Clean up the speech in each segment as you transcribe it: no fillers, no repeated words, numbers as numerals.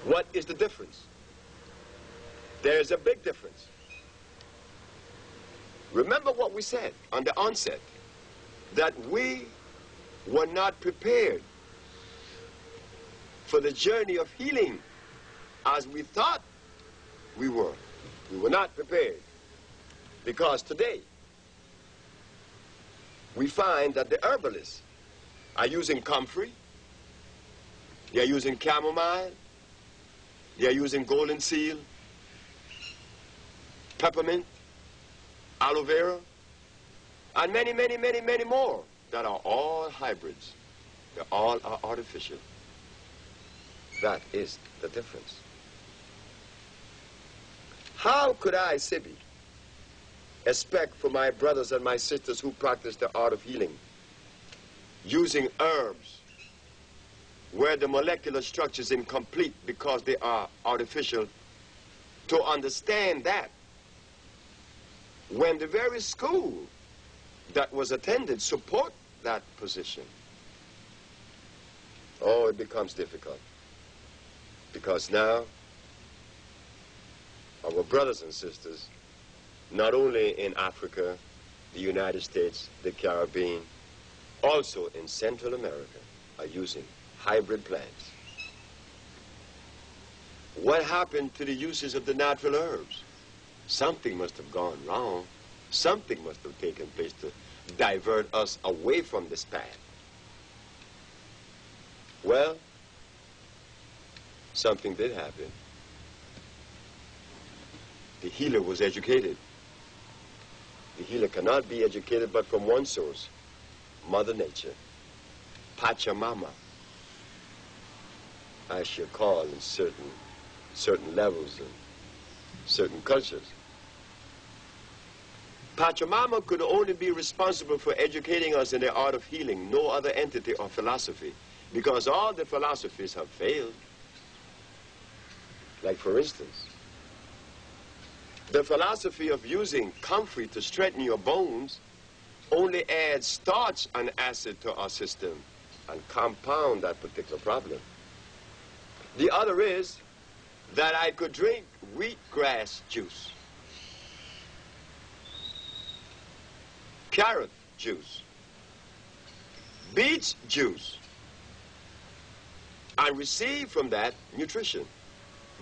What is the difference? There's a big difference. Remember what we said on the onset, that we were not prepared for the journey of healing as we thought we were. We were not prepared, because today we find that the herbalists are using comfrey, they are using chamomile, they are using golden seal, peppermint, aloe vera, and many, many, many, many more that are all hybrids. They all are artificial. That is the difference. How could I, sebi, expect for my brothers and my sisters who practice the art of healing, using herbs where the molecular structure is incomplete because they are artificial, to understand that when the very school that was attended support that position? Oh, it becomes difficult, because now our brothers and sisters, not only in Africa, the United States, the Caribbean, also in Central America, are using hybrid plants. What happened to the uses of the natural herbs? Something must have gone wrong. Something must have taken place to divert us away from this path. Well, something did happen. The healer was educated. The healer cannot be educated but from one source, Mother Nature, Pachamama, as she called in certain levels and certain cultures. Pachamama could only be responsible for educating us in the art of healing, no other entity or philosophy, because all the philosophies have failed. Like, for instance, the philosophy of using comfrey to straighten your bones only adds starch and acid to our system and compound that particular problem. The other is that I could drink wheatgrass juice, carrot juice, beet juice, and receive from that nutrition.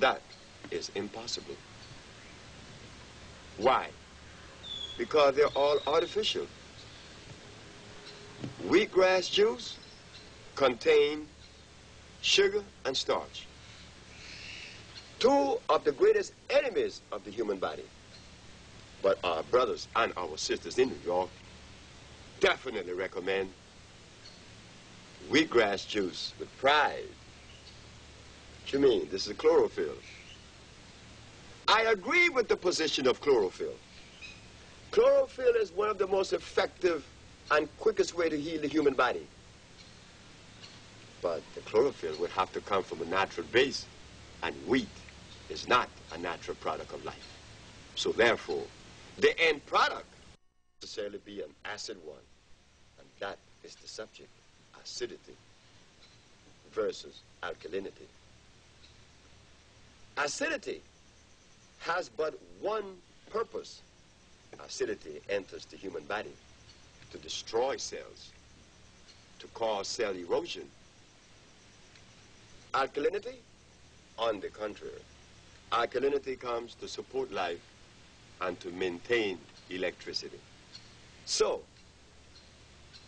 That is impossible. Why? Because they're all artificial. Wheatgrass juice contains sugar and starch, two of the greatest enemies of the human body. But our brothers and our sisters in New York definitely recommend wheatgrass juice with pride. What you mean? This is chlorophyll. I agree with the position of chlorophyll. Chlorophyll is one of the most effective and quickest way to heal the human body. But the chlorophyll would have to come from a natural base, and wheat is not a natural product of life. So therefore, the end product must necessarily be an acid one, and that is the subject: acidity versus alkalinity. Acidity has but one purpose. Acidity enters the human body to destroy cells, to cause cell erosion. Alkalinity, on the contrary, alkalinity comes to support life and to maintain electricity. So,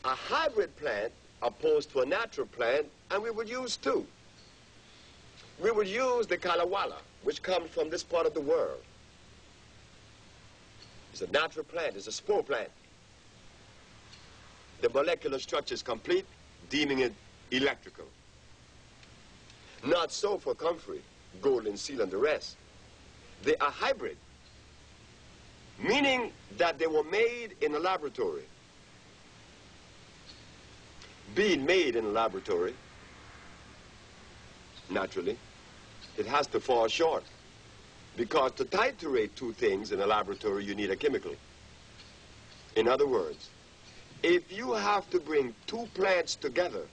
a hybrid plant opposed to a natural plant, and we would use two. We would use the kalawala, which comes from this part of the world. It's a natural plant, it's a spore plant. The molecular structure is complete, deeming it electrical. Not so for comfrey, golden seal, and the rest. They are hybrid, meaning that they were made in a laboratory. Being made in a laboratory, naturally, it has to fall short, because to titrate two things in a laboratory, you need a chemical. In other words, if you have to bring two plants together,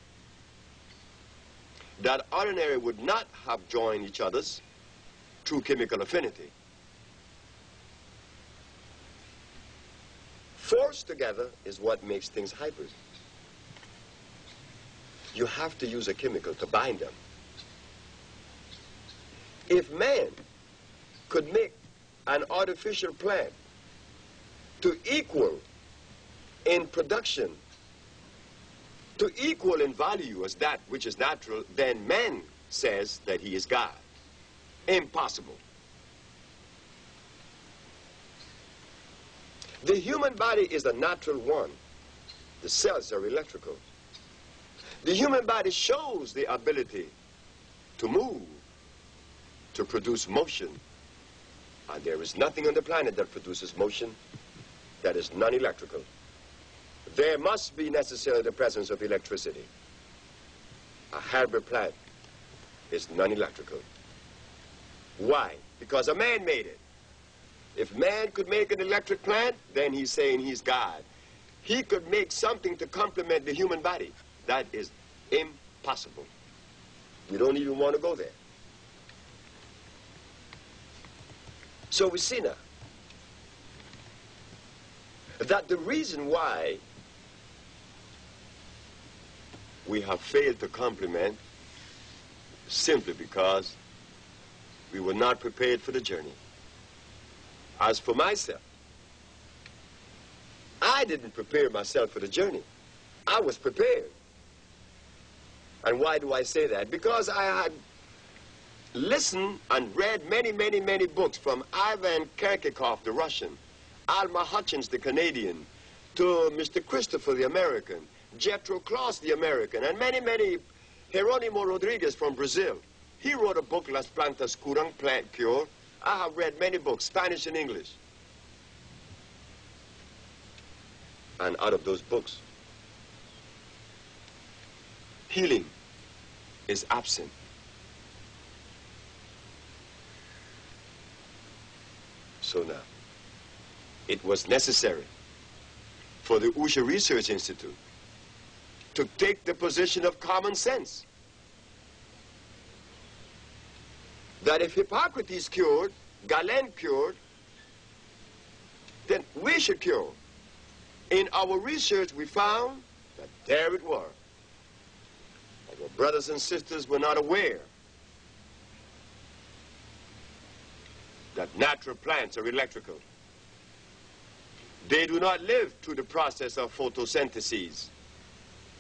that ordinarily would not have joined each other's through chemical affinity. Forced together is what makes things hybrid. You have to use a chemical to bind them. If man could make an artificial plant to equal in production, to equal in value as that which is natural, then man says that he is God. Impossible. The human body is a natural one. The cells are electrical. The human body shows the ability to move, to produce motion. And there is nothing on the planet that produces motion that is non-electrical. There must be necessarily the presence of electricity. A hybrid plant is non-electrical. Why? Because a man made it. If man could make an electric plant, then he's saying he's God. He could make something to complement the human body. That is impossible. We don't even want to go there. So we see now that the reason why we have failed to complement simply because we were not prepared for the journey. As for myself, I didn't prepare myself for the journey. I was prepared. And why do I say that? Because I had listened and read many, many, many books from Ivan Kirkikov, the Russian, Alma Hutchins, the Canadian, to Mr. Christopher, the American, Jethro Kloss, the American, and many, many, Jeronimo Rodriguez from Brazil. He wrote a book, Las Plantas Curan, Plant Cure. I have read many books, Spanish and English. And out of those books, healing is absent. So now, it was necessary for the Usha Research Institute to take the position of common sense. That if Hippocrates cured, Galen cured, then we should cure. In our research, we found that there it was. Our brothers and sisters were not aware that natural plants are electrical. They do not live through the process of photosynthesis.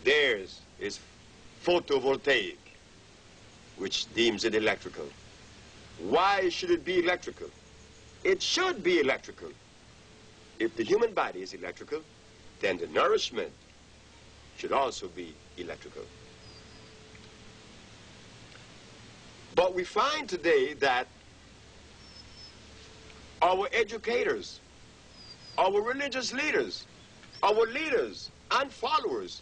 Theirs is photovoltaic, which deems it electrical. Why should it be electrical? It should be electrical. If the human body is electrical, then the nourishment should also be electrical. But we find today that our educators, our religious leaders, our leaders and followers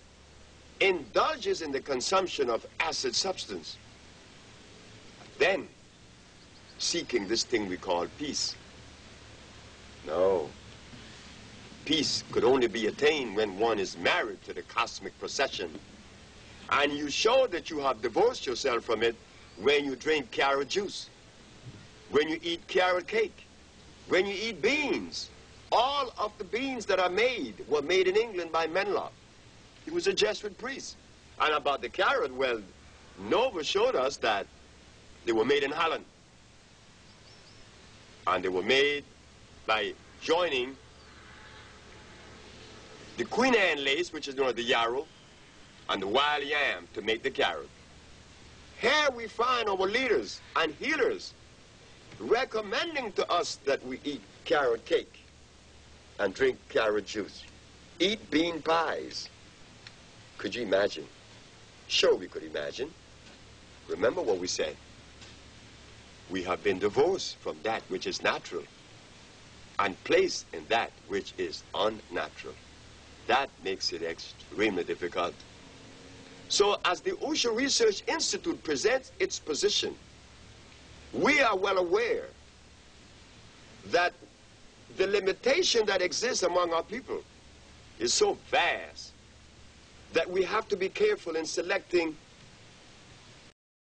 indulges in the consumption of acid substance, then seeking this thing we call peace. No. Peace could only be attained when one is married to the cosmic procession. And you show that you have divorced yourself from it when you drink carrot juice, when you eat carrot cake, when you eat beans. All of the beans that are made were made in England by Menlo. He was a Jesuit priest. And about the carrot, well, Nova showed us that they were made in Holland. And they were made by joining the Queen Anne lace, which is known as the yarrow, and the wild yam to make the carrot. Here we find our leaders and healers recommending to us that we eat carrot cake and drink carrot juice, eat bean pies. Could you imagine? Sure, we could imagine. Remember what we said. We have been divorced from that which is natural and placed in that which is unnatural. That makes it extremely difficult. So as the Usha Research Institute presents its position, we are well aware that the limitation that exists among our people is so vast that we have to be careful in selecting